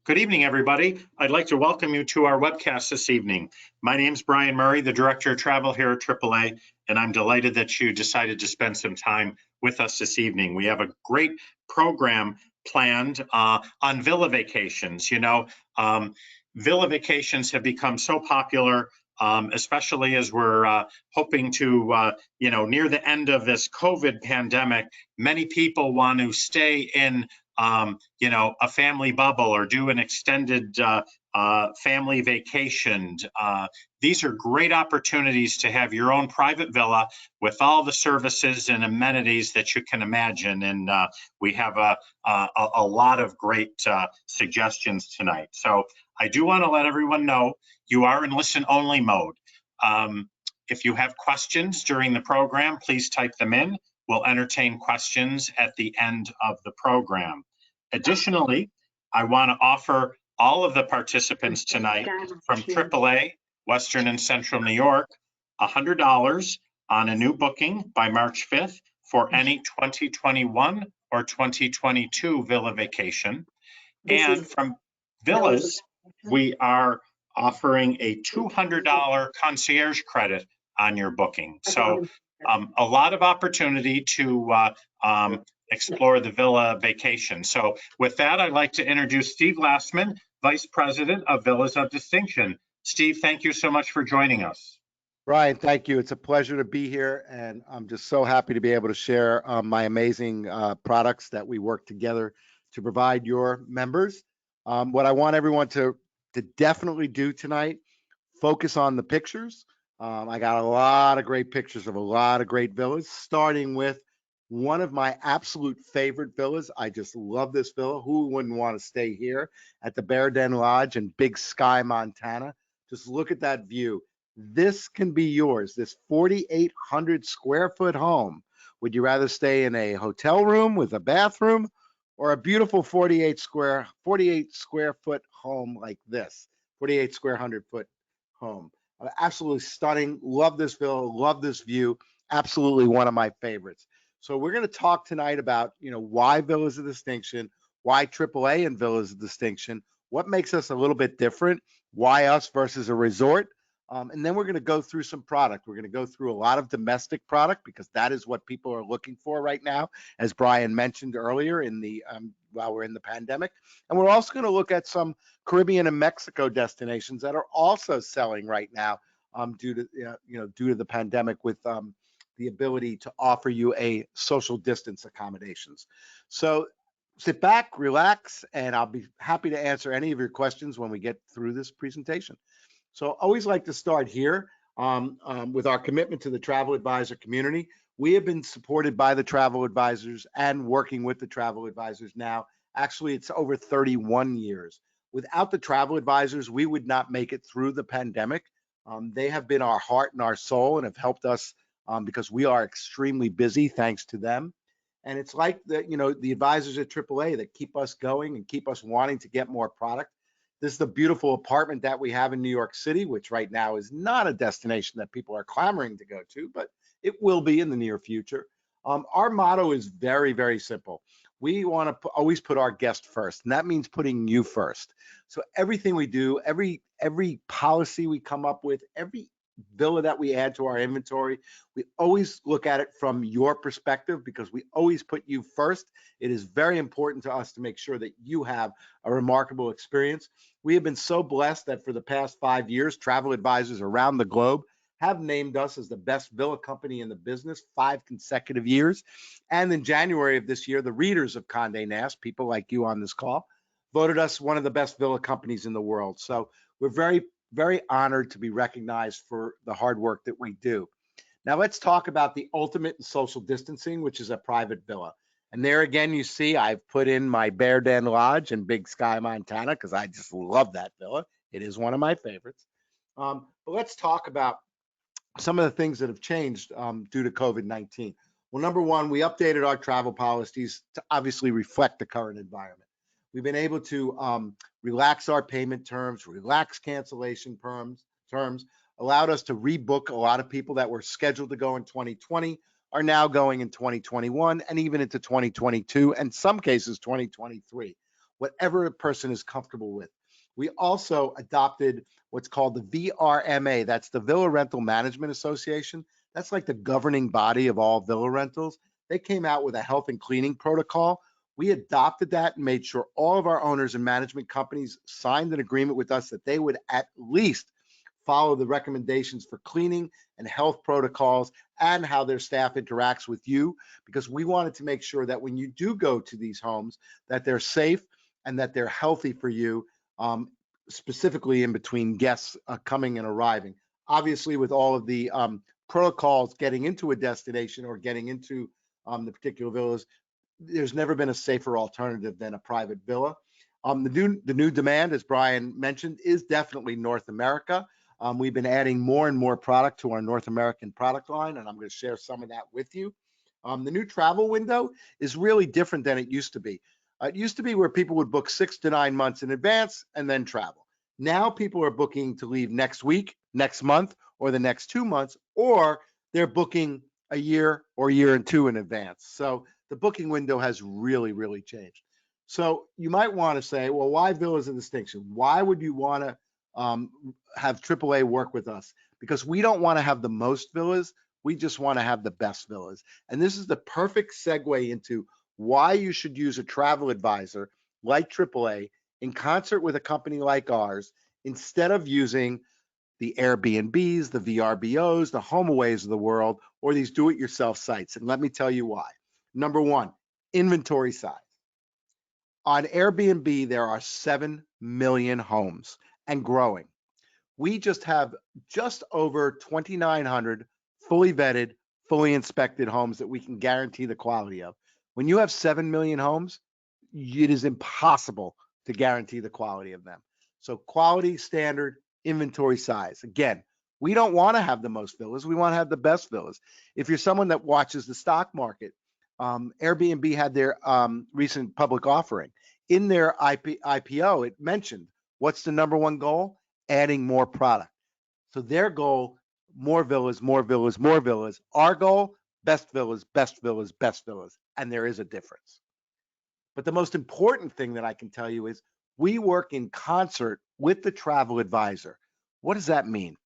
Good evening, everybody. I'd like to welcome you to our webcast this evening. My name is Brian Murray, the Director of Travel here at AAA, and I'm delighted that you decided to spend some time with us this evening. We have a great program planned on villa vacations. Villa vacations have become so popular, especially as we're hoping to, near the end of this COVID pandemic. Many people want to stay in a family bubble or do an extended family vacation. These are great opportunities to have your own private villa with all the services and amenities that you can imagine. And we have a lot of great suggestions tonight. So I do want to let everyone know you are in listen only mode. If you have questions during the program, please type them in. We'll entertain questions at the end of the program. Additionally, I want to offer all of the participants tonight from AAA, Western and Central New York, $100 on a new booking by March 5th for any 2021 or 2022 villa vacation. And from villas, we are offering a $200 concierge credit on your booking. So a lot of opportunity to explore the villa vacation. So with that, I'd like to introduce Steve Lassman, Vice President of Villas of Distinction. Steve, thank you so much for joining us. Brian, thank you. It's a pleasure to be here, and I'm just so happy to be able to share my amazing products that we work together to provide your members. What I want everyone to definitely do tonight, focus on the pictures. I got a lot of great pictures of a lot of great villas, starting with one of my absolute favorite villas. I just love this villa. Who wouldn't want to stay here at the Bear Den Lodge in Big Sky, Montana? Just look at that view. This can be yours, this 4,800 square foot home. Would you rather stay in a hotel room with a bathroom or a beautiful 48 square foot home like this, 48 square 100 foot home? Absolutely stunning. Love this villa, love this view. Absolutely one of my favorites. So we're going to talk tonight about, why Villas of Distinction, why AAA and Villas of Distinction, what makes us a little bit different, why us versus a resort. And then we're going to go through some product. We're going to go through a lot of domestic product because that is what people are looking for right now, as Brian mentioned earlier in the while we're in the pandemic. And we're also going to look at some Caribbean and Mexico destinations that are also selling right now due to the pandemic with the ability to offer you a social distance accommodations. So sit back, relax, and I'll be happy to answer any of your questions when we get through this presentation. So I always like to start here with our commitment to the travel advisor community. We have been supported by the travel advisors and working with the travel advisors now. Actually, it's over 31 years. Without the travel advisors, we would not make it through the pandemic. They have been our heart and our soul and have helped us because we are extremely busy thanks to them. And it's like the advisors at AAA that keep us going and keep us wanting to get more product. This is the beautiful apartment that we have in New York City, which right now is not a destination that people are clamoring to go to, but it will be in the near future. Our motto is very, very simple. We want to always put our guest first, and that means putting you first. So everything we do, every policy we come up with, every villa that we add to our inventory, we always look at it from your perspective because we always put you first. It is very important to us to make sure that you have a remarkable experience. We have been so blessed that for the past 5 years, travel advisors around the globe have named us as the best villa company in the business 5 consecutive years. And in January of this year, the readers of Condé Nast, people like you on this call, voted us one of the best villa companies in the world. So we're very, very honored to be recognized for the hard work that we do. Now let's talk about the ultimate in social distancing, which is a private villa. And there again, you see, I've put in my Bear Den Lodge in Big Sky, Montana, because I just love that villa. It is one of my favorites. But let's talk about some of the things that have changed due to COVID-19. Well, number one, we updated our travel policies to obviously reflect the current environment. We've been able to relax our payment terms, relax cancellation terms, allowed us to rebook a lot of people that were scheduled to go in 2020 are now going in 2021 and even into 2022, and some cases 2023. whatever a person is comfortable with. We also adopted what's called the VRMA. That's the Villa Rental Management Association. That's like the governing body of all villa rentals. They came out with a health and cleaning protocol. We adopted that and made sure all of our owners and management companies signed an agreement with us that they would at least follow the recommendations for cleaning and health protocols and how their staff interacts with you, because we wanted to make sure that when you do go to these homes, that they're safe and that they're healthy for you, specifically in between guests coming and arriving. Obviously, with all of the protocols getting into a destination or getting into the particular villas, there's never been a safer alternative than a private villa. The new demand, as Brian mentioned, is definitely North America. We've been adding more and more product to our North American product line, and I'm going to share some of that with you. The new travel window is really different than it used to be. It used to be where people would book 6 to 9 months in advance and then travel. Now people are booking to leave next week, next month, or the next 2 months, or they're booking a year or year and two in advance. So the booking window has really, really changed. So you might want to say, well, why villas a distinction? Why would you want to have AAA work with us? Because we don't want to have the most villas. We just want to have the best villas. And this is the perfect segue into why you should use a travel advisor like AAA in concert with a company like ours, instead of using the Airbnbs, the VRBOs, the HomeAways of the world, or these do-it-yourself sites. And let me tell you why. Number one, inventory size. On Airbnb, there are 7 million homes and growing. We just have just over 2,900 fully vetted, fully inspected homes that we can guarantee the quality of. When you have 7 million homes, it is impossible to guarantee the quality of them. So quality, standard, inventory size. Again, we don't want to have the most villas. We want to have the best villas. If you're someone that watches the stock market, Airbnb had their recent public offering. In their IPO, it mentioned, what's the number one goal? Adding more product. So their goal, more villas, more villas, more villas. Our goal, best villas, best villas, best villas. And there is a difference. But the most important thing that I can tell you is we work in concert with the travel advisor. What does that mean?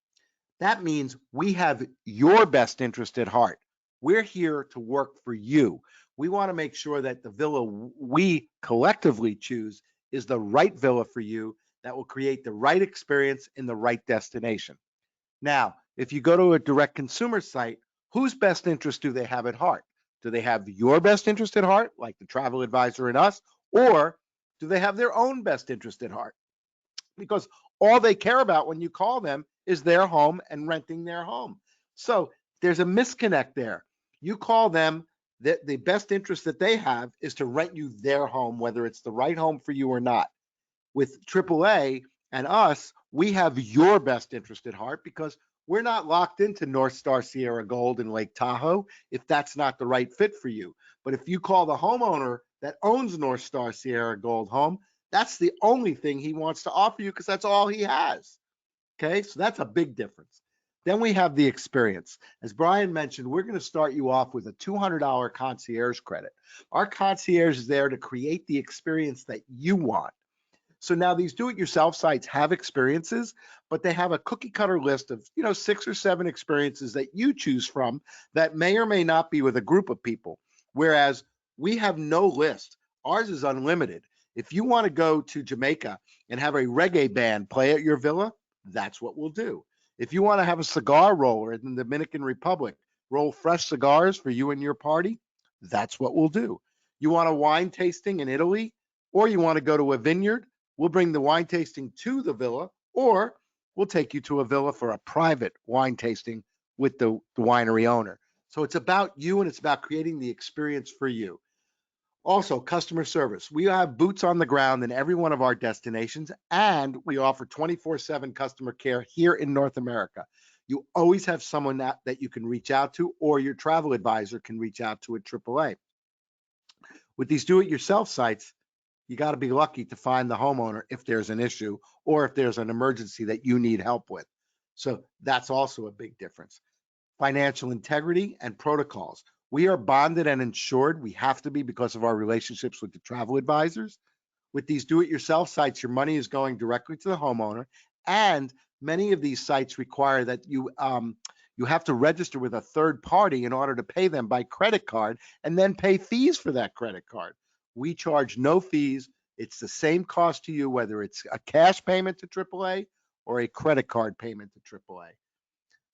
That means we have your best interest at heart. We're here to work for you. We want to make sure that the villa we collectively choose is the right villa for you that will create the right experience in the right destination. Now, if you go to a direct consumer site, whose best interest do they have at heart? Do they have your best interest at heart, like the travel advisor and us, or do they have their own best interest at heart? Because all they care about when you call them is their home and renting their home. So there's a misconnect there. You call them, the best interest that they have is to rent you their home, whether it's the right home for you or not. With AAA and us, we have your best interest at heart, because we're not locked into North Star Sierra Gold in Lake Tahoe if that's not the right fit for you. But if you call the homeowner that owns North Star Sierra Gold home, that's the only thing he wants to offer you, because that's all he has. Okay, so that's a big difference. Then we have the experience. As Brian mentioned, we're going to start you off with a $200 concierge credit. Our concierge is there to create the experience that you want. So now these do-it-yourself sites have experiences, but they have a cookie cutter list of 6 or 7 experiences that you choose from that may or may not be with a group of people. Whereas we have no list. Ours is unlimited. If you want to go to Jamaica and have a reggae band play at your villa, that's what we'll do. If you want to have a cigar roller in the Dominican Republic, roll fresh cigars for you and your party, that's what we'll do. You want a wine tasting in Italy, or you want to go to a vineyard, we'll bring the wine tasting to the villa, or we'll take you to a villa for a private wine tasting with the winery owner. So it's about you, and it's about creating the experience for you. Also, customer service. We have boots on the ground in every one of our destinations, and we offer 24/7 customer care here in North America. You always have someone that you can reach out to, or your travel advisor can reach out to at AAA. With these do-it-yourself sites, you got to be lucky to find the homeowner if there's an issue or if there's an emergency that you need help with. So that's also a big difference. Financial integrity and protocols. We are bonded and insured. We have to be because of our relationships with the travel advisors. With these do-it-yourself sites, your money is going directly to the homeowner, and many of these sites require that you have to register with a third party in order to pay them by credit card and then pay fees for that credit card. We charge no fees. It's the same cost to you, whether it's a cash payment to AAA or a credit card payment to AAA.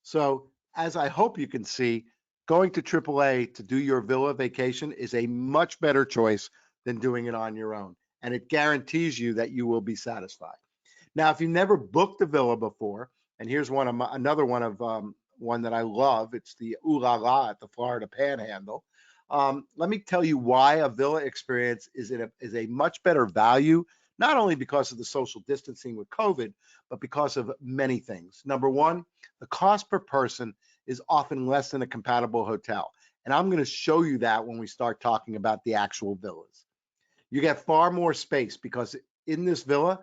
So as I hope you can see, going to AAA to do your villa vacation is a much better choice than doing it on your own. And it guarantees you that you will be satisfied. Now, if you've never booked a villa before, and here's another one of one that I love, it's the Ooh La La at the Florida Panhandle. Let me tell you why a villa experience is a much better value, not only because of the social distancing with COVID, but because of many things. Number one, the cost per person is often less than a compatible hotel. And I'm going to show you that when we start talking about the actual villas. You get far more space because in this villa,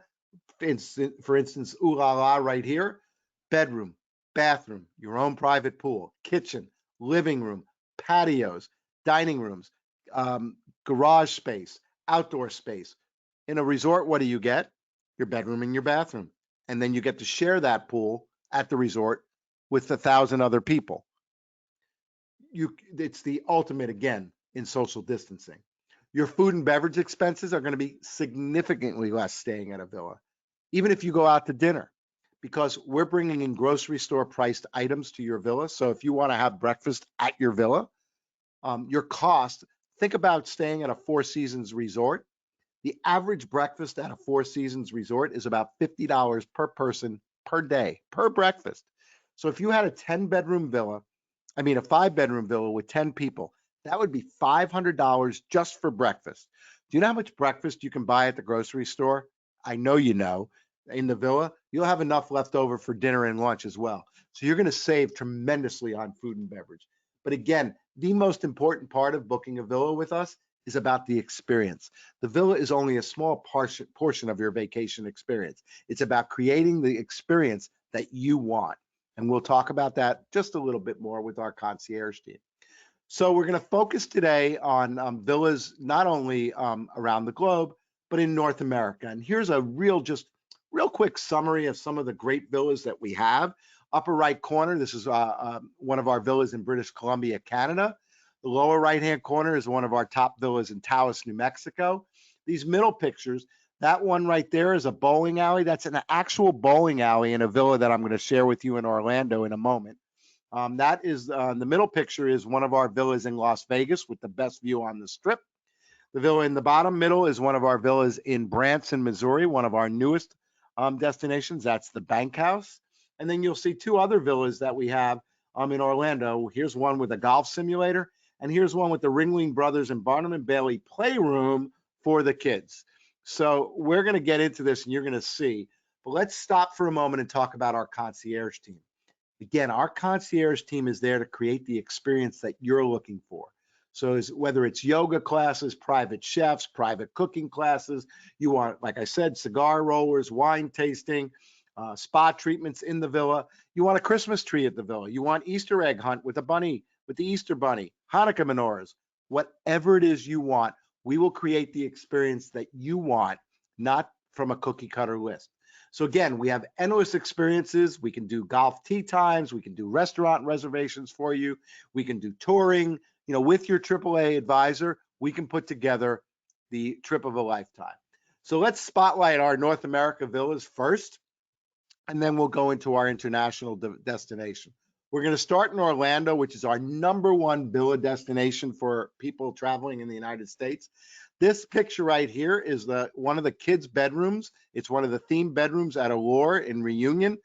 for instance, Ooh La La right here, bedroom, bathroom, your own private pool, kitchen, living room, patios, dining rooms, garage space, outdoor space. In a resort, what do you get? Your bedroom and your bathroom. And then you get to share that pool at the resort with 1,000 other people. It's the ultimate, again, in social distancing. Your food and beverage expenses are going to be significantly less staying at a villa, even if you go out to dinner, because we're bringing in grocery store priced items to your villa. So if you want to have breakfast at your villa, your cost, think about staying at a Four Seasons resort. The average breakfast at a Four Seasons resort is about $50 per person per day, per breakfast. So if you had a 5-bedroom villa with 10 people, that would be $500 just for breakfast. Do you know how much breakfast you can buy at the grocery store? I know you know. In the villa, you'll have enough left over for dinner and lunch as well. So you're going to save tremendously on food and beverage. But again, the most important part of booking a villa with us is about the experience. The villa is only a small portion of your vacation experience. It's about creating the experience that you want. And we'll talk about that just a little bit more with our concierge team. So we're going to focus today on villas, not only around the globe, but in North America. And here's a real quick summary of some of the great villas that we have. Upper right corner, this is one of our villas in British Columbia, Canada. The lower right-hand corner is one of our top villas in Taos, New Mexico. These middle pictures, that one right there is a bowling alley. That's an actual bowling alley in a villa that I'm going to share with you in Orlando in a moment. That is the middle picture is one of our villas in Las Vegas with the best view on the strip. The villa in the bottom middle is one of our villas in Branson, Missouri, one of our newest destinations. That's the Bank House. And then you'll see two other villas that we have in Orlando. Here's one with a golf simulator, and here's one with the Ringling Brothers and Barnum and Bailey playroom for the kids. So we're going to get into this and you're going to see. But let's stop for a moment and talk about our concierge team. Again, our concierge team is there to create the experience that you're looking for. So whether it's yoga classes, private chefs, private cooking classes, you want, like I said, cigar rollers, wine tasting, spa treatments in the villa. You want a Christmas tree at the villa. You want Easter egg hunt with a bunny, with the Easter bunny, Hanukkah menorahs, whatever it is you want, we will create the experience that you want, not from a cookie cutter list. So again, we have endless experiences. We can do golf tee times. We can do restaurant reservations for you. We can do touring. You know, with your AAA advisor, we can put together the trip of a lifetime. So let's spotlight our North America villas first, and then we'll go into our international destination. We're going to start in Orlando, which is our #1 villa destination for people traveling in the United States. This picture right here is one of the kids' bedrooms. It's one of the themed bedrooms at Allure in Reunion,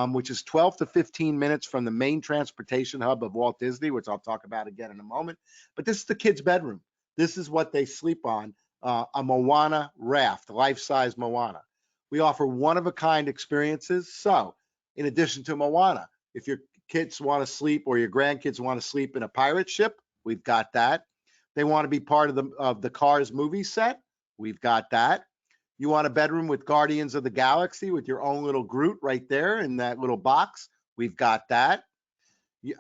which is 12 to 15 minutes from the main transportation hub of Walt Disney, which I'll talk about again in a moment. But this is the kids' bedroom. This is what they sleep on, a Moana raft, life-size Moana. We offer one-of-a-kind experiences. So in addition to Moana, if your kids want to sleep or your grandkids want to sleep in a pirate ship, we've got that. They want to be part of the Cars movie set, we've got that. You want a bedroom with Guardians of the Galaxy with your own little Groot right there in that little box, we've got that.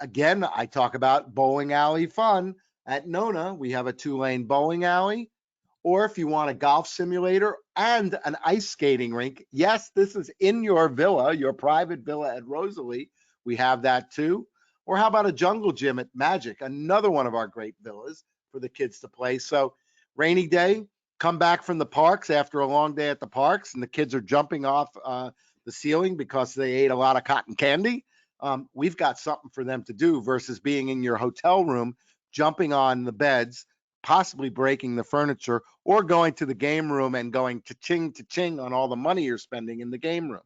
Again, I talk about bowling alley fun. At Nona, we have a 2-lane bowling alley. Or if you want a golf simulator and an ice skating rink. Yes, this is in your villa, your private villa at Rosalie. We have that too. Or how about a jungle gym at Magic, another one of our great villas for the kids to play. So rainy day, come back from the parks after a long day at the parks and the kids are jumping off the ceiling because they ate a lot of cotton candy. We've got something for them to do versus being in your hotel room, jumping on the beds, possibly breaking the furniture, or going to the game room and going to ching on all the money you're spending in the game room.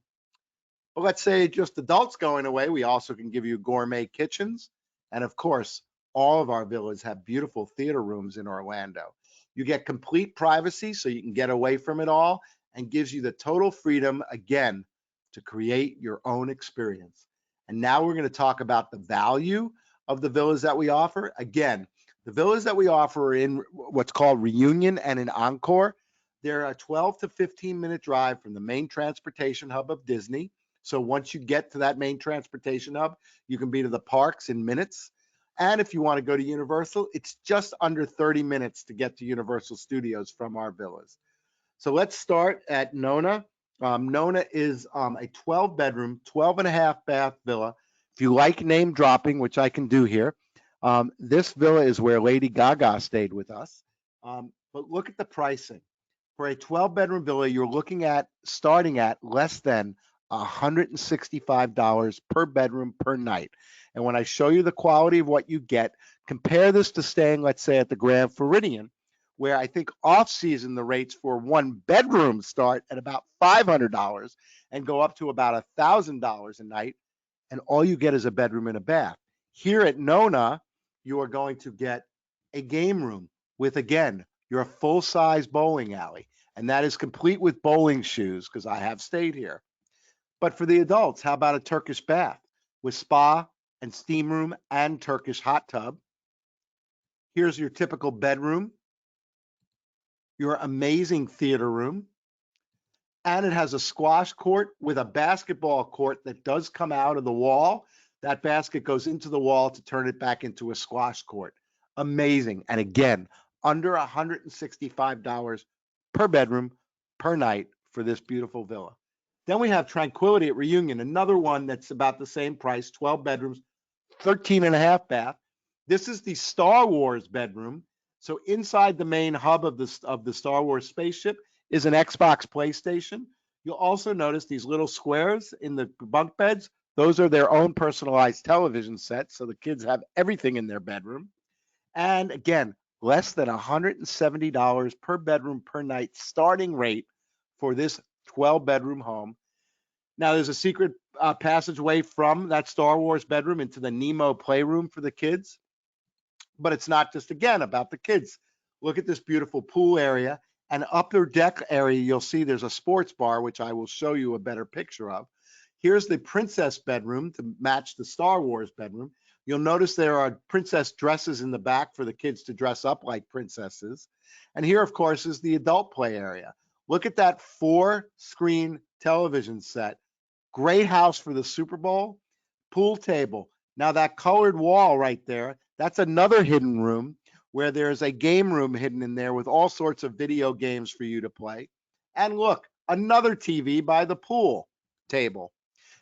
But let's say just adults going away, we also can give you gourmet kitchens. And of course, all of our villas have beautiful theater rooms in Orlando. You get complete privacy so you can get away from it all and gives you the total freedom, again, to create your own experience. And now we're going to talk about the value of the villas that we offer. Again, the villas that we offer are in what's called Reunion and in Encore. They're a 12 to 15-minute drive from the main transportation hub of Disney. So once you get to that main transportation hub, you can be to the parks in minutes. And if you want to go to Universal, it's just under 30 minutes to get to Universal Studios from our villas. So let's start at Nona. Nona is a 12-bedroom, 12 and a half bath villa. If you like name dropping, which I can do here, this villa is where Lady Gaga stayed with us. But look at the pricing. For a 12-bedroom villa, you're looking at starting at less than $165 per bedroom per night. And when I show you the quality of what you get, compare this to staying, let's say, at the Grand Floridian, where I think off-season the rates for one bedroom start at about $500 and go up to about $1,000 a night, and all you get is a bedroom and a bath. Here at Nona, you are going to get a game room with, again, your full-size bowling alley, and that is complete with bowling shoes because I have stayed here. But for the adults, how about a Turkish bath with spa and steam room and Turkish hot tub? Here's your typical bedroom, your amazing theater room, and it has a squash court with a basketball court that does come out of the wall. That basket goes into the wall to turn it back into a squash court. Amazing. And again, under $165 per bedroom per night for this beautiful villa. Then we have Tranquility at Reunion, another one that's about the same price, 12 bedrooms, 13 and a half bath. This is the Star Wars bedroom. So inside the main hub of the Star Wars spaceship is an Xbox PlayStation. You'll also notice these little squares in the bunk beds. Those are their own personalized television sets. So the kids have everything in their bedroom. And again, less than $170 per bedroom per night starting rate for this 12-bedroom home. Now, there's a secret passageway from that Star Wars bedroom into the Nemo playroom for the kids. But it's not just, again, about the kids. Look at this beautiful pool area. And upper deck area, you'll see there's a sports bar, which I will show you a better picture of. Here's the princess bedroom to match the Star Wars bedroom. You'll notice there are princess dresses in the back for the kids to dress up like princesses. And here, of course, is the adult play area. Look at that 4-screen television set. Great house for the Super Bowl. Pool table. Now that colored wall right there, that's another hidden room where there's a game room hidden in there with all sorts of video games for you to play. And look, another TV by the pool table.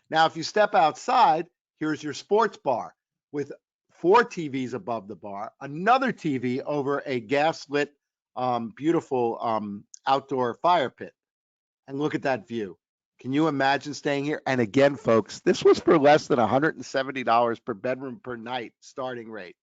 Now, if you step outside, here's your sports bar with 4 TVs above the bar, another TV over a gaslit, beautiful outdoor fire pit. And look at that view. Can you imagine staying here? And again, folks, this was for less than $170 per bedroom per night starting rate.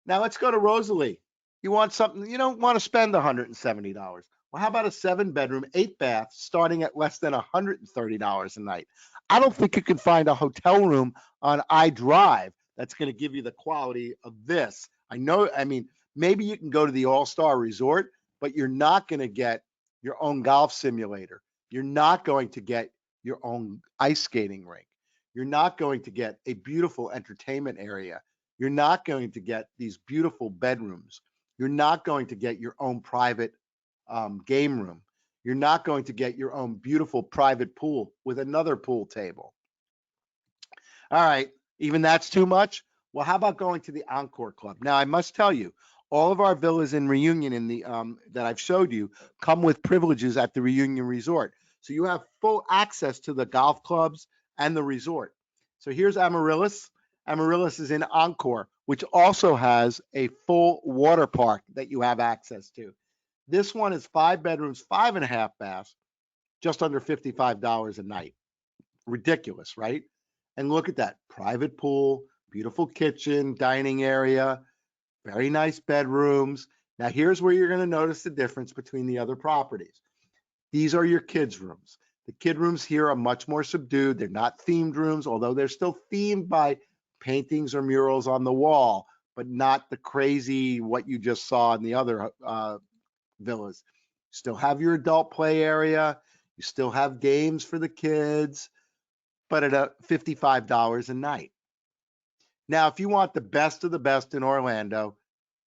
Now let's go to Rosalie. You want something, you don't want to spend $170. Well, how about a 7-bedroom, 8-bath starting at less than $130 a night? I don't think you can find a hotel room on iDrive that's going to give you the quality of this. I mean, maybe you can go to the All-Star Resort, but you're not going to get your own golf simulator. You're not going to get your own ice skating rink. You're not going to get a beautiful entertainment area. You're not going to get these beautiful bedrooms. You're not going to get your own private game room. You're not going to get your own beautiful private pool with another pool table. All right, even that's too much? Well, how about going to the Encore Club? Now, I must tell you, All of our villas in Reunion in the that I've showed you come with privileges at the Reunion Resort. So you have full access to the golf clubs and the resort. So here's Amaryllis. Amaryllis is in Encore, which also has a full water park that you have access to. This one is 5 bedrooms, 5.5 baths, just under $55 a night. Ridiculous, right? And look at that private pool, beautiful kitchen, dining area, very nice bedrooms. Now, here's where you're going to notice the difference between the other properties. These are your kids' rooms. The kid rooms here are much more subdued. They're not themed rooms, although they're still themed by paintings or murals on the wall, but not the crazy what you just saw in the other villas. Still have your adult play area. You still have games for the kids, but at $55 a night. Now, if you want the best of the best in Orlando,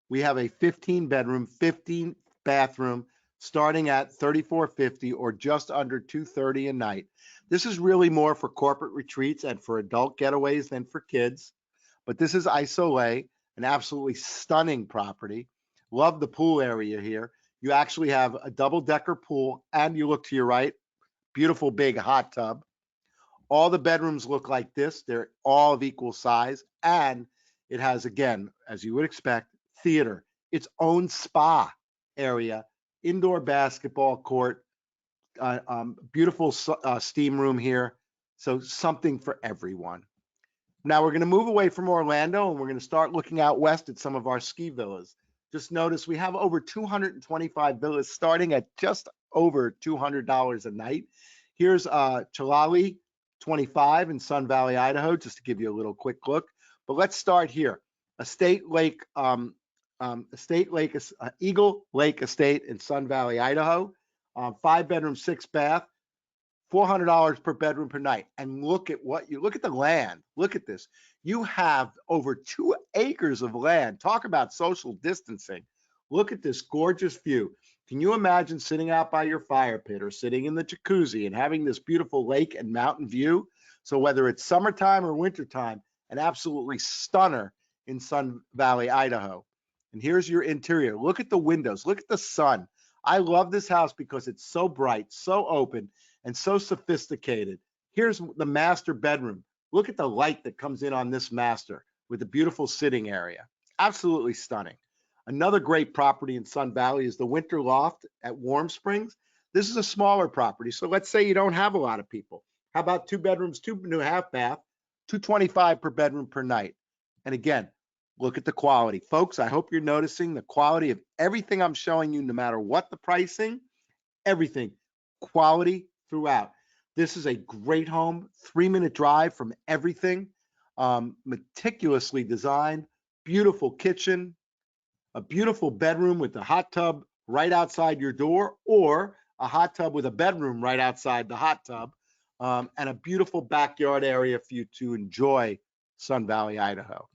we have a 15 bedroom, 15 bathroom starting at $34.50 or just under $230 a night. This is really more for corporate retreats and for adult getaways than for kids. But this is Isolé, an absolutely stunning property. Love the pool area here. You actually have a double-decker pool, and you look to your right, beautiful big hot tub. All the bedrooms look like this. They're all of equal size, and it has, again, as you would expect, theater, its own spa area, indoor basketball court, beautiful steam room here. So something for everyone. Now we're going to move away from Orlando and we're going to start looking out west at some of our ski villas. Just notice we have over 225 villas starting at just over $200 a night. Here's Chalali 25 in Sun Valley, Idaho, just to give you a little quick look. But let's start here. Eagle Lake Estate in Sun Valley, Idaho. 5 bedroom, 6 bath, $400 per bedroom per night. And look at the land. Look at this. You have over 2 acres of land. Talk about social distancing. Look at this gorgeous view. Can you imagine sitting out by your fire pit or sitting in the jacuzzi and having this beautiful lake and mountain view? So whether it's summertime or wintertime, an absolutely stunner in Sun Valley, Idaho. And here's your interior. Look at the windows. Look at the sun. I love this house because it's so bright, so open, and so sophisticated. Here's the master bedroom. Look at the light that comes in on this master with a beautiful sitting area. Absolutely stunning. Another great property in Sun Valley is the Winter Loft at Warm Springs. This is a smaller property. So let's say you don't have a lot of people. How about 2 bedrooms, 2.5 bath, $225 per bedroom per night. And again, look at the quality. Folks, I hope you're noticing the quality of everything I'm showing you, no matter what the pricing, everything, quality throughout. This is a great home, 3-minute drive from everything, meticulously designed, beautiful kitchen, a beautiful bedroom with a hot tub right outside your door, or a hot tub with a bedroom right outside the hot tub, and a beautiful backyard area for you to enjoy Sun Valley, Idaho.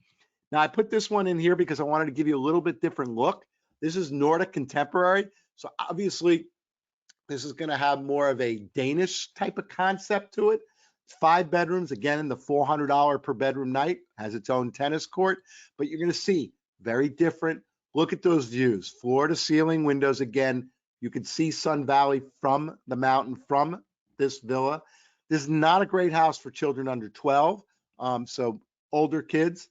Now, I put this one in here because I wanted to give you a little bit different look. This is Nordic Contemporary. So obviously, this is going to have more of a Danish type of concept to it. 5 bedrooms, again, in the $400 per bedroom night, has its own tennis court, but you're going to see very different. Look at those views, floor to ceiling windows. Again, you can see Sun Valley from the mountain from this villa. This is not a great house for children under 12, so older kids.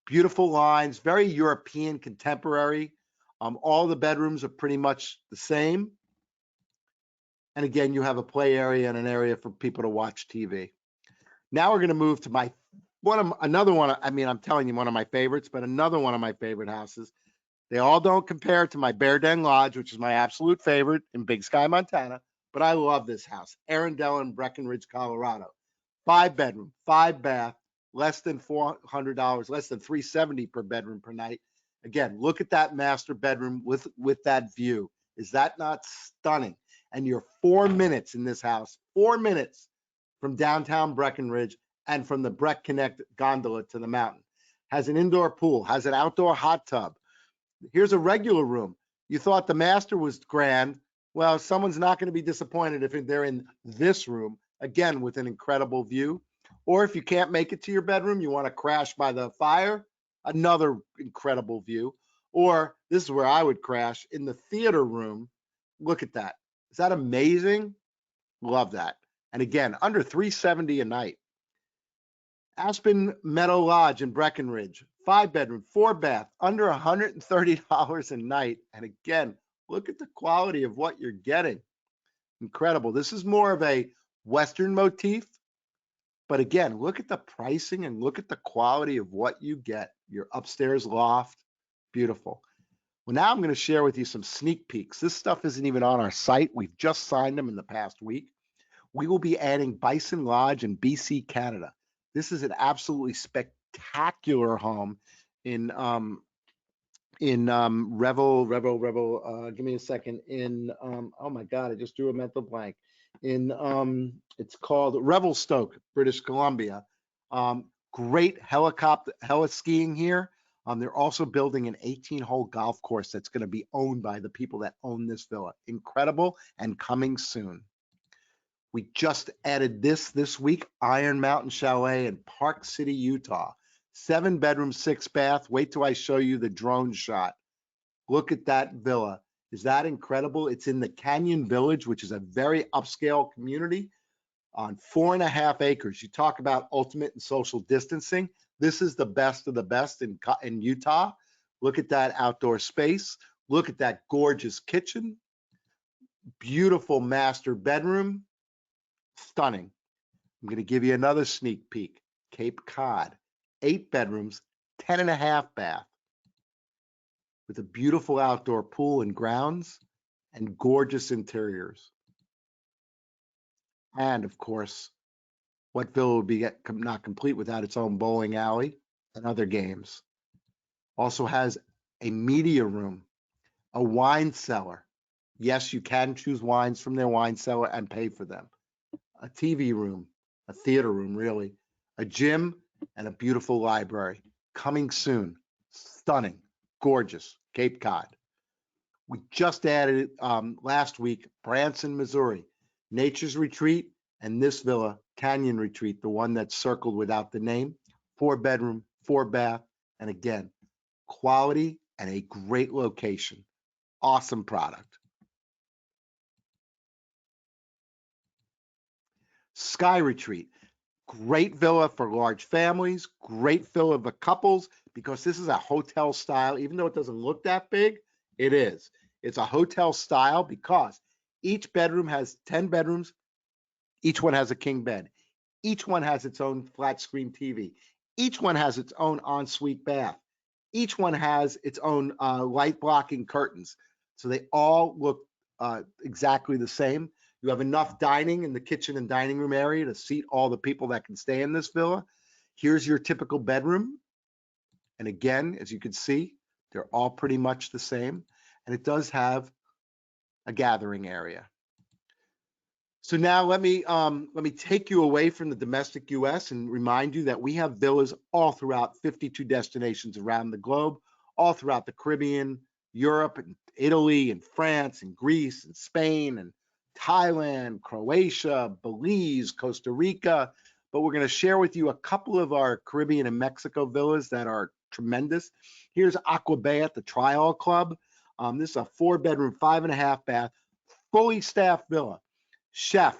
Beautiful lines, very European contemporary. All the bedrooms are pretty much the same. And again, you have a play area and an area for people to watch TV. Now we're going to move to another one. I mean, I'm telling you, one of my favorites, but another one of my favorite houses. They all don't compare to my Bear Den Lodge, which is my absolute favorite in Big Sky, Montana. But I love this house, Arundel in Breckenridge, Colorado. 5 bedroom, 5 bath, less than $400, less than $370 per bedroom per night. Again, look at that master bedroom with that view. Is that not stunning? And you're 4 minutes in this house, 4 minutes from downtown Breckenridge and from the Breck Connect gondola to the mountain. Has an indoor pool, has an outdoor hot tub. Here's a regular room. You thought the master was grand. Well, someone's not going to be disappointed if they're in this room, again, with an incredible view. Or if you can't make it to your bedroom, you want to crash by the fire, another incredible view. Or this is where I would crash, in the theater room. Look at that. Is that amazing? Love that. And again, under $370 a night. Aspen Meadow Lodge in Breckenridge, 5-bedroom, 4-bath, under $130 a night. And again, look at the quality of what you're getting. Incredible. This is more of a Western motif, but again, look at the pricing and look at the quality of what you get. Your upstairs loft, beautiful. Well, now I'm going to share with you some sneak peeks. This stuff isn't even on our site. We've just signed them in the past week. We will be adding Bison Lodge in BC, Canada. This is an absolutely spectacular home in Revel. Give me a second. Oh my God, I just drew a mental blank. It's called Revelstoke, British Columbia. Great heli skiing here. They're also building an 18-hole golf course that's going to be owned by the people that own this villa. Incredible and coming soon. We just added this week, Iron Mountain Chalet in Park City, Utah. 7-bedroom, 6-bath. Wait till I show you the drone shot. Look at that villa. Is that incredible? It's in the Canyon Village, which is a very upscale community on 4.5 acres. You talk about ultimate and social distancing. This is the best of the best in Utah. Look at that outdoor space. Look at that gorgeous kitchen. Beautiful master bedroom. Stunning. I'm going to give you another sneak peek. Cape Cod, 8 bedrooms, 10.5 bath, with a beautiful outdoor pool and grounds and gorgeous interiors. And of course, what villa would be not complete without its own bowling alley and other games? Also has a media room, a wine cellar. Yes, you can choose wines from their wine cellar and pay for them. A TV room, a theater room, really, a gym, and a beautiful library. Coming soon. Stunning, gorgeous, Cape Cod. We just added last week, Branson, Missouri, Nature's Retreat, and this villa, Canyon Retreat, the one that's circled without the name, 4-bedroom, 4-bath, and again, quality and a great location. Awesome product. Sky Retreat, great villa for large families, great villa for couples, because this is a hotel style. Even though it doesn't look that big, it is. It's a hotel style because each bedroom has 10 bedrooms. Each one has a king bed. Each one has its own flat screen TV. Each one has its own ensuite bath. Each one has its own light blocking curtains. So they all look exactly the same. You have enough dining in the kitchen and dining room area to seat all the people that can stay in this villa. Here's your typical bedroom. And again, as you can see, they're all pretty much the same. And it does have a gathering area. So now let me take you away from the domestic US and remind you that we have villas all throughout 52 destinations around the globe, all throughout the Caribbean, Europe, and Italy, and France, and Greece, and Spain, and Thailand, Croatia, Belize, Costa Rica. But we're going to share with you a couple of our Caribbean and Mexico villas that are tremendous. Here's Aqua Bay at the Trial Club. This is a 4-bedroom, 5.5 bath, fully staffed villa. Chef,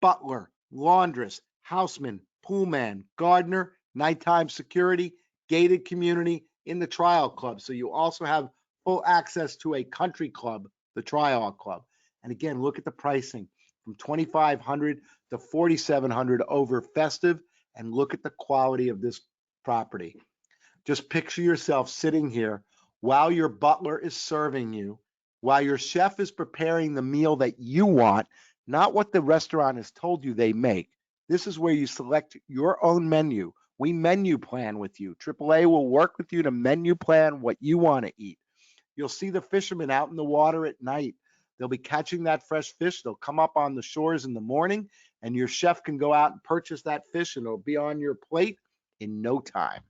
butler, laundress, houseman, poolman, gardener, nighttime security, gated community in the Trial Club. So you also have full access to a country club, the Trial Club. And again, look at the pricing from $2,500 to $4,700 over festive, and look at the quality of this property. Just picture yourself sitting here while your butler is serving you, while your chef is preparing the meal that you want, not what the restaurant has told you they make. This is where you select your own menu. We menu plan with you. AAA will work with you to menu plan what you want to eat. You'll see the fishermen out in the water at night. They'll be catching that fresh fish. They'll come up on the shores in the morning, and your chef can go out and purchase that fish, and it'll be on your plate in no time.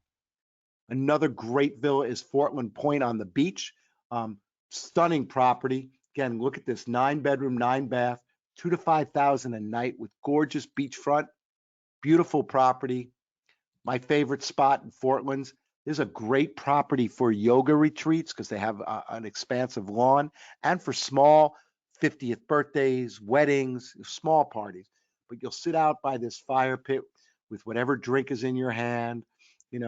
Another great villa is Fortland Point on the beach. Stunning property. Again, look at this, 9-bedroom, 9-bath, $2,000 to $5,000 a night with gorgeous beachfront, beautiful property. My favorite spot in Fortland's There's a great property for yoga retreats because they have an expansive lawn, and for small 50th birthdays, weddings, small parties. But you'll sit out by this fire pit with whatever drink is in your hand,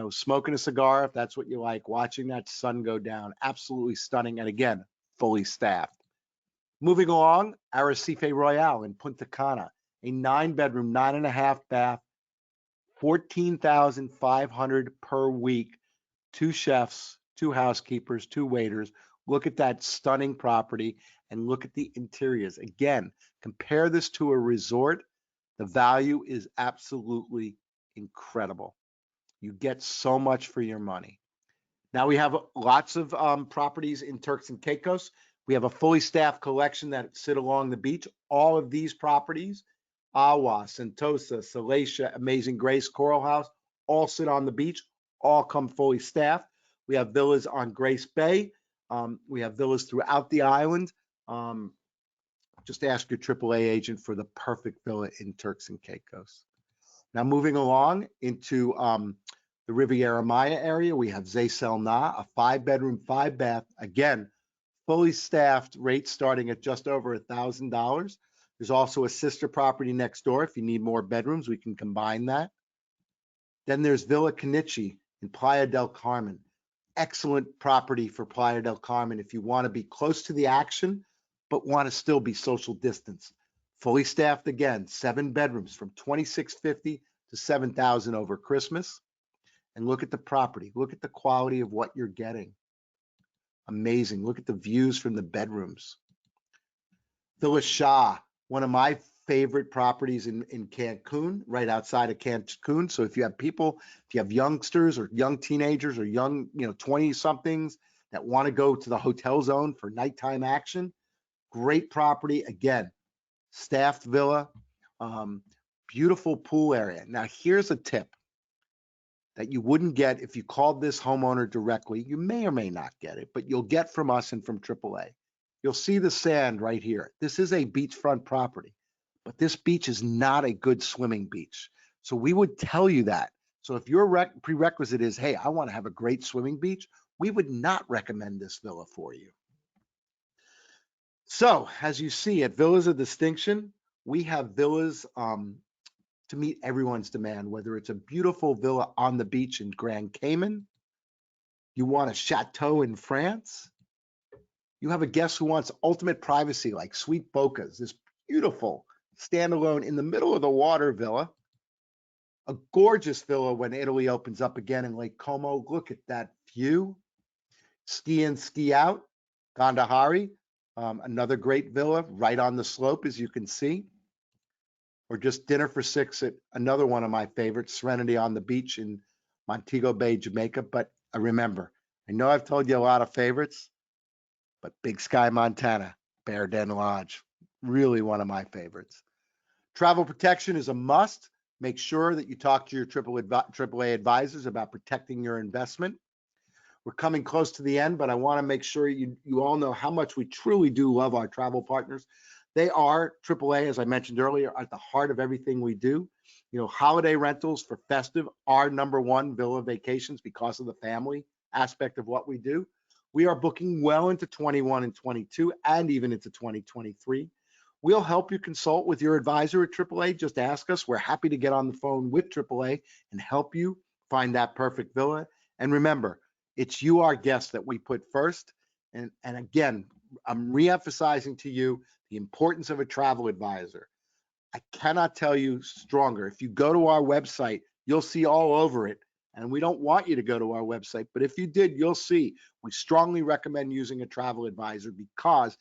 smoking a cigar if that's what you like, watching that sun go down. Absolutely stunning. And again, fully staffed. Moving along, Arrecife Royale in Punta Cana, a 9-bedroom, 9.5 bath, 14,500 per week, 2 chefs, 2 housekeepers, 2 waiters. Look at that stunning property and look at the interiors. Again, compare this to a resort. The value is absolutely incredible. You get so much for your money. Now we have lots of properties in Turks and Caicos. We have a fully staffed collection that sit along the beach. All of these properties, Awa, Sentosa, Salacia, Amazing Grace, Coral House, all sit on the beach, all come fully staffed. We have villas on Grace Bay. We have villas throughout the island. Just ask your AAA agent for the perfect villa in Turks and Caicos. Now moving along into the Riviera Maya area, we have Zaysel Na, a 5-bedroom, 5-bath, again, fully staffed, rates starting at just over $1,000. There's also a sister property next door. If you need more bedrooms, we can combine that. Then there's Villa Canichi in Playa del Carmen. Excellent property for Playa del Carmen if you want to be close to the action, but want to still be social distance. Fully staffed again, 7 bedrooms from $2,650 to $7,000 over Christmas. And look at the property. Look at the quality of what you're getting. Amazing. Look at the views from the bedrooms. Villa Shah, one of my favorite properties in Cancun, right outside of Cancun. So if you have people, if you have youngsters or young teenagers or young, 20-somethings that want to go to the hotel zone for nighttime action, great property. Again, staffed villa, beautiful pool area. Now, here's a tip that you wouldn't get if you called this homeowner directly. You may or may not get it, but you'll get from us and from AAA. You'll see the sand right here. This is a beachfront property, but this beach is not a good swimming beach. So we would tell you that. So if your prerequisite is, hey, I want to have a great swimming beach, we would not recommend this villa for you. So as you see at Villas of Distinction, we have villas to meet everyone's demand, whether it's a beautiful villa on the beach in Grand Cayman, you want a chateau in France, you have a guest who wants ultimate privacy like Sweet Bocas, this beautiful standalone in the middle of the water villa, a gorgeous villa when Italy opens up again in Lake Como. Look at that view. Ski in, ski out, Gandahari, another great villa right on the slope, as you can see. Or just dinner for 6 at another one of my favorites, Serenity on the Beach in Montego Bay, Jamaica. But remember, I know I've told you a lot of favorites, but Big Sky, Montana, Bear Den Lodge, really one of my favorites. Travel protection is a must. Make sure that you talk to your AAA advisors about protecting your investment. We're coming close to the end, but I want to make sure you all know how much we truly do love our travel partners. They are AAA, as I mentioned earlier, at the heart of everything we do. Holiday rentals for festive are #1 villa vacations because of the family aspect of what we do. We are booking well into 21 and 22 and even into 2023. We'll help you consult with your advisor at AAA. Just ask us. We're happy to get on the phone with AAA and help you find that perfect villa. And remember, it's you, our guests, that we put first. And again, I'm reemphasizing to you the importance of a travel advisor. I cannot tell you stronger. If you go to our website, you'll see all over it. And we don't want you to go to our website, but if you did, you'll see we strongly recommend using a travel advisor because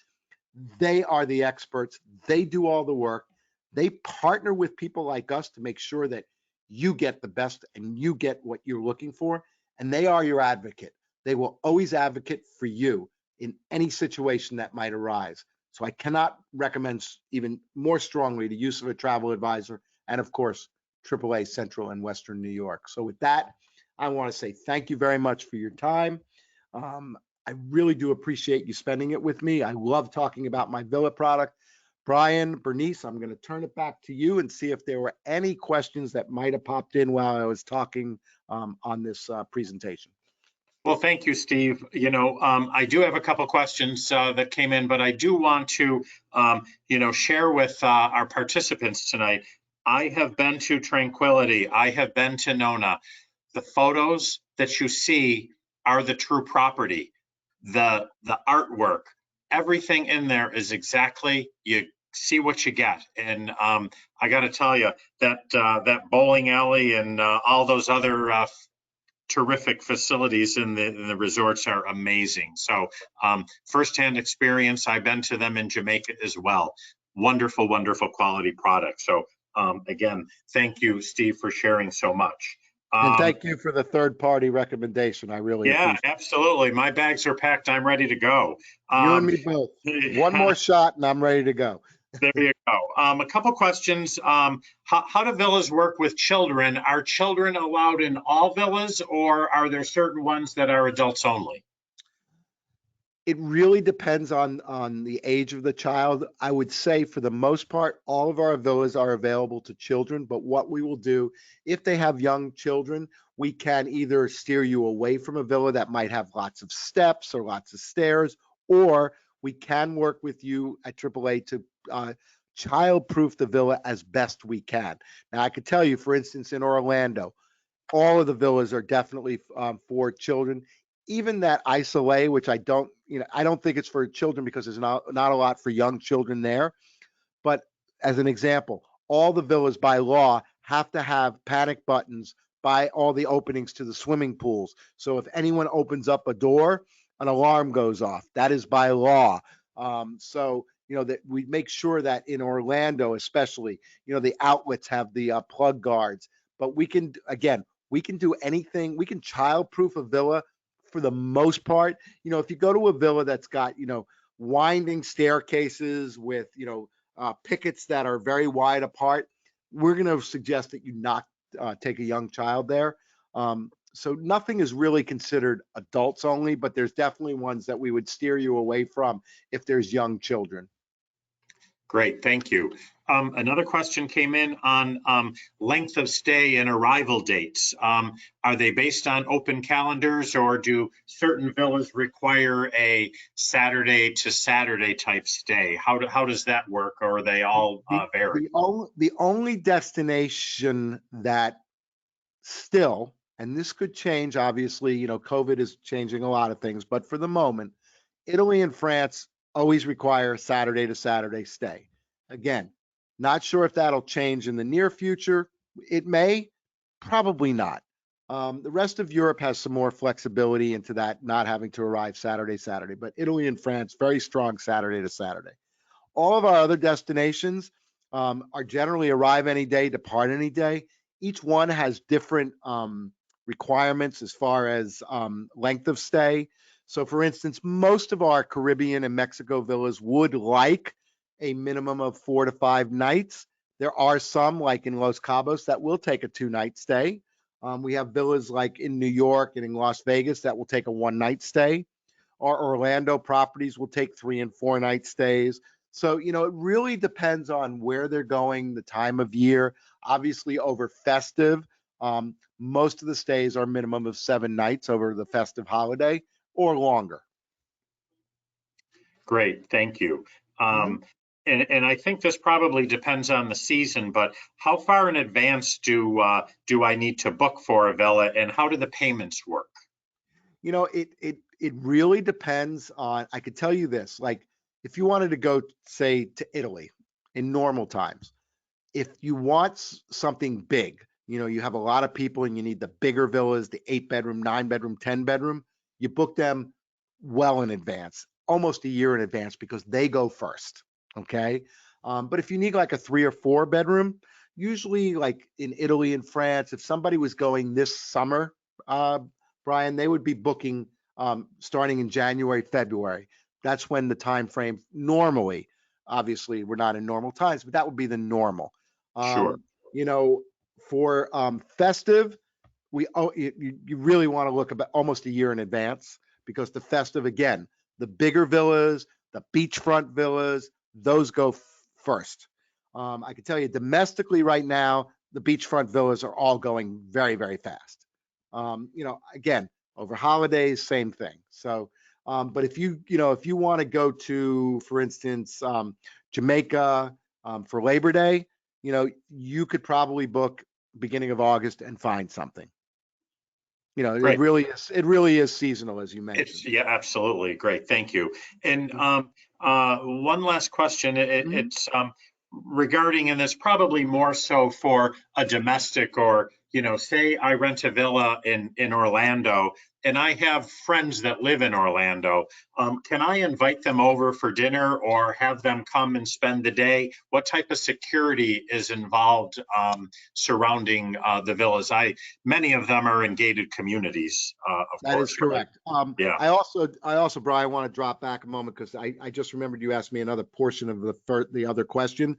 they are the experts. They do all the work. They partner with people like us to make sure that you get the best and you get what you're looking for. And they are your advocate. They will always advocate for you in any situation that might arise. So I cannot recommend even more strongly the use of a travel advisor and, of course, AAA Central and Western New York. So with that, I want to say thank you very much for your time. I really do appreciate you spending it with me. I love talking about my villa product. Brian, Bernice, I'm going to turn it back to you and see if there were any questions that might have popped in while I was talking on this presentation. Well, thank you, Steve. I do have a couple questions that came in, but I do want to, share with our participants tonight. I have been to Tranquility. I have been to Nona. The photos that you see are the true property. The artwork, everything in there is exactly, you see what you get. And I got to tell you that bowling alley and all those other terrific facilities in the resorts are amazing. So firsthand experience, I've been to them in Jamaica as well. Wonderful, wonderful quality product. So again, thank you, Steve, for sharing so much. And thank you for the third party recommendation. I really Yeah, appreciate absolutely. My bags are packed. I'm ready to go. it. You and me both. One more shot and I'm ready to go. There you go. A couple questions. How do villas work with children? Are children allowed in all villas, or are there certain ones that are adults only? It really depends on the age of the child. I would say for the most part, all of our villas are available to children, but what we will do, if they have young children, we can either steer you away from a villa that might have lots of steps or lots of stairs, or we can work with you at AAA to child-proof the villa as best we can. Now, I could tell you, for instance, in Orlando, all of the villas are definitely for children. Even that isolate, which I don't think it's for children because there's not a lot for young children there. But as an example, all the villas by law have to have panic buttons by all the openings to the swimming pools. So if anyone opens up a door, an alarm goes off. That is by law. So that we make sure that in Orlando, especially, the outlets have the plug guards. But we can do anything. We can child-proof a villa for the most part. If you go to a villa that's got, winding staircases with, pickets that are very wide apart, we're going to suggest that you not take a young child there. So nothing is really considered adults only, but there's definitely ones that we would steer you away from if there's young children. Great, thank you. Another question came in on length of stay and arrival dates. Are they based on open calendars, or do certain villas require a Saturday to Saturday type stay? How does that work, or are they all vary? The only destination that still, and this could change, obviously, COVID is changing a lot of things, but for the moment, Italy and France always require Saturday to Saturday stay. Again, not sure if that'll change in the near future. It may, probably not. The rest of Europe has some more flexibility into that, not having to arrive Saturday, but Italy and France, very strong Saturday to Saturday. All of our other destinations are generally arrive any day, depart any day. Each one has different requirements as far as length of stay. So, for instance, most of our Caribbean and Mexico villas would like a minimum of 4 to 5 nights. There are some, like in Los Cabos, that will take a 2-night stay. We have villas like in New York and in Las Vegas that will take a 1-night stay. Our Orlando properties will take 3 and 4-night stays. So, it really depends on where they're going, the time of year. Obviously, over festive, most of the stays are minimum of 7 nights over the festive holiday or longer. Great, thank you. Mhm. And I think this probably depends on the season, but how far in advance do I need to book for a villa, and how do the payments work? It really depends on. I could tell you this, like if you wanted to go, say, to Italy in normal times, if you want something big, you have a lot of people and you need the bigger villas, the 8-bedroom, 9-bedroom, 10-bedroom, you book them well in advance, almost a year in advance, because they go first. Okay. But if you need like a 3 or 4-bedroom, usually like in Italy and France, if somebody was going this summer, uh, Brian, they would be booking starting in January, February. That's when the time frame normally, obviously we're not in normal times, but that would be the normal. Sure. Um, you know, for festive, you really want to look about almost a year in advance, because the festive, again, the bigger villas, the beachfront villas, those go first. I can tell you domestically right now, the beachfront villas are all going very, very fast. Again, Over holidays, same thing. So, but if if you want to go to, for instance, Jamaica for Labor Day, you could probably book beginning of August and find something. Great. It really is seasonal, as you mentioned. Yeah, absolutely. Great. Thank you. And one last question. Mhm. It's regarding, and it's probably more so for a domestic, or, say I rent a villa in Orlando and I have friends that live in Orlando. Can I invite them over for dinner or have them come and spend the day? What type of security is involved surrounding the villas? Many of them are in gated communities, of That is course, right? correct. Yeah. I also, Brian, want to drop back a moment because I just remembered you asked me another portion of the other question.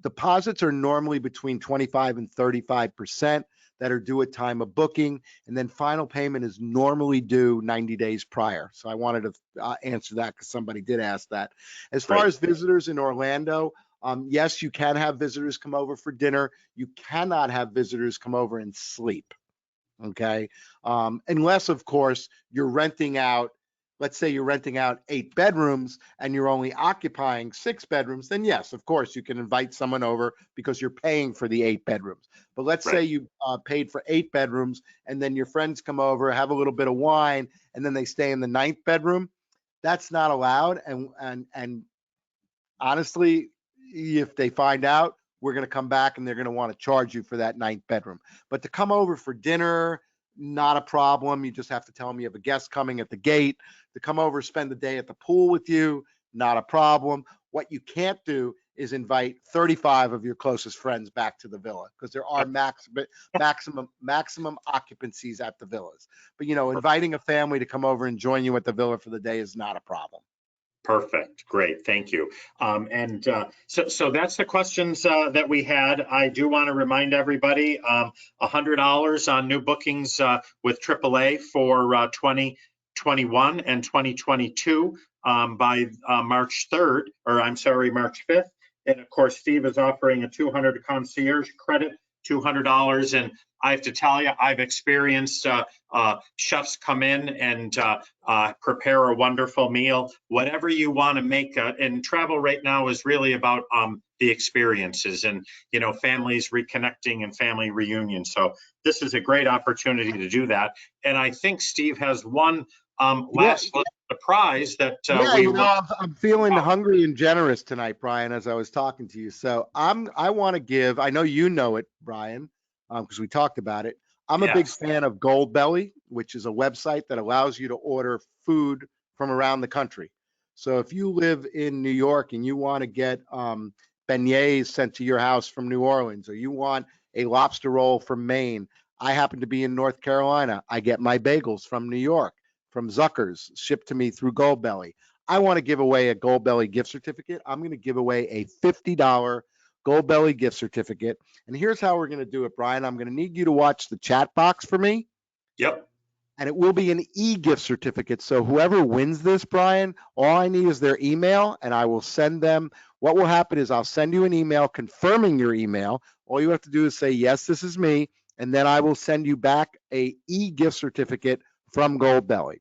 Deposits are normally between 25 and 35% that are due at time of booking, and then final payment is normally due 90 days prior. So I wanted to answer that because somebody did ask that. As far Great. as visitors in Orlando, yes, you can have visitors come over for dinner. You cannot have visitors come over and sleep. Okay. Unless, of course, you're renting out, let's say you're renting out 8 bedrooms and you're only occupying 6 bedrooms, then yes, of course, you can invite someone over because you're paying for the 8 bedrooms. But let's say Right. you paid for 8 bedrooms and then your friends come over, have a little bit of wine, and then they stay in the 9th bedroom. That's not allowed. And honestly, if they find out, we're going to come back and they're going to want to charge you for that 9th bedroom. But to come over for dinner, not a problem. You just have to tell them you have a guest coming at the gate. To come over, spend the day at the pool with you, not a problem. What you can't do is invite 35 of your closest friends back to the villa because there are maximum occupancies at the villas. But inviting a family to come over and join you at the villa for the day is not a problem. Perfect. Great. Thank you. And so that's the questions that we had. I do want to remind everybody, $100 on new bookings with AAA for 2021 and 2022 by March 3rd, or I'm sorry, March 5th. And of course, Steve is offering a 200 concierge credit, $200. And I have to tell you, I've experienced chefs come in and prepare a wonderful meal, whatever you want to make. And travel right now is really about the experiences and, families reconnecting and family reunions. So this is a great opportunity to do that. And I think Steve has one last surprise that Yeah, we will. I'm feeling hungry and generous tonight, Brian, as I was talking to you. So I want to give, I know you know it, Brian, because we talked about it. I'm a big Yes. fan of Goldbelly, which is a website that allows you to order food from around the country. So if you live in New York and you want to get beignets sent to your house from New Orleans, or you want a lobster roll from Maine, I happen to be in North Carolina. I get my bagels from New York, from Zucker's, shipped to me through Goldbelly. I want to give away a Goldbelly gift certificate. I'm going to give away a $50 Goldbelly gift certificate. And here's how we're going to do it, Brian. I'm going to need you to watch the chat box for me. Yep. And it will be an e-gift certificate. So whoever wins this, Brian, all I need is their email and I will send them. What will happen is I'll send you an email confirming your email. All you have to do is say, yes, this is me. And then I will send you back a e-gift certificate from Goldbelly.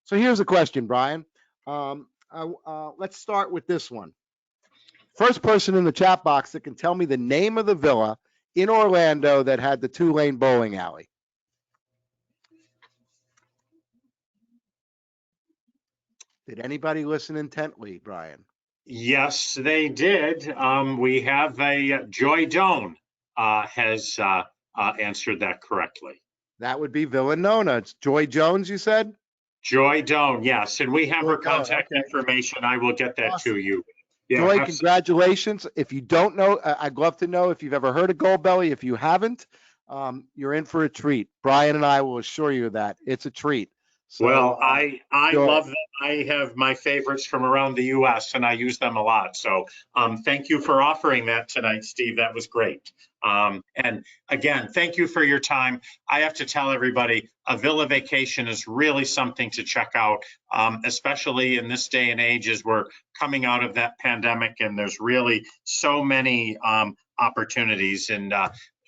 So here's a question, Brian. Let's start with this one. First person in the chat box that can tell me the name of the villa in Orlando that had the 2-lane bowling alley. Did anybody listen intently, Brian? Yes, they did. We have a Joy Doan has answered that correctly. That would be Villa Nona. It's Joy Jones, you said? Joy Doan, yes, and we have Joy her Doan, contact okay. information. I will get that to Awesome. you. Yeah, Joy, absolutely. congratulations. If you don't know, I'd love to know if you've ever heard of Goldbelly. If you haven't, you're in for a treat. Brian and I will assure you that it's a treat. So, Well, I Joy, love them. I have my favorites from around the U.S. and I use them a lot. So thank you for offering that tonight, Steve. That was great. And again, thank you for your time. I have to tell everybody, a villa vacation is really something to check out, especially in this day and age as we're coming out of that pandemic and there's really so many opportunities. And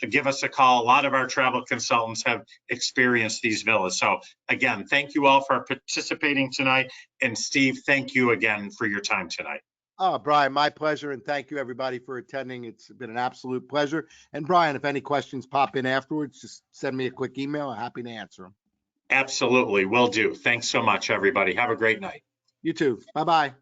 give us a call. A lot of our travel consultants have experienced these villas. So again, thank you all for participating tonight. And Steve, thank you again for your time tonight. Oh, Brian, my pleasure. And thank you everybody for attending. It's been an absolute pleasure. And Brian, if any questions pop in afterwards, just send me a quick email. I'm happy to answer them. Absolutely. Will do. Thanks so much, everybody. Have a great night. You too. Bye-bye.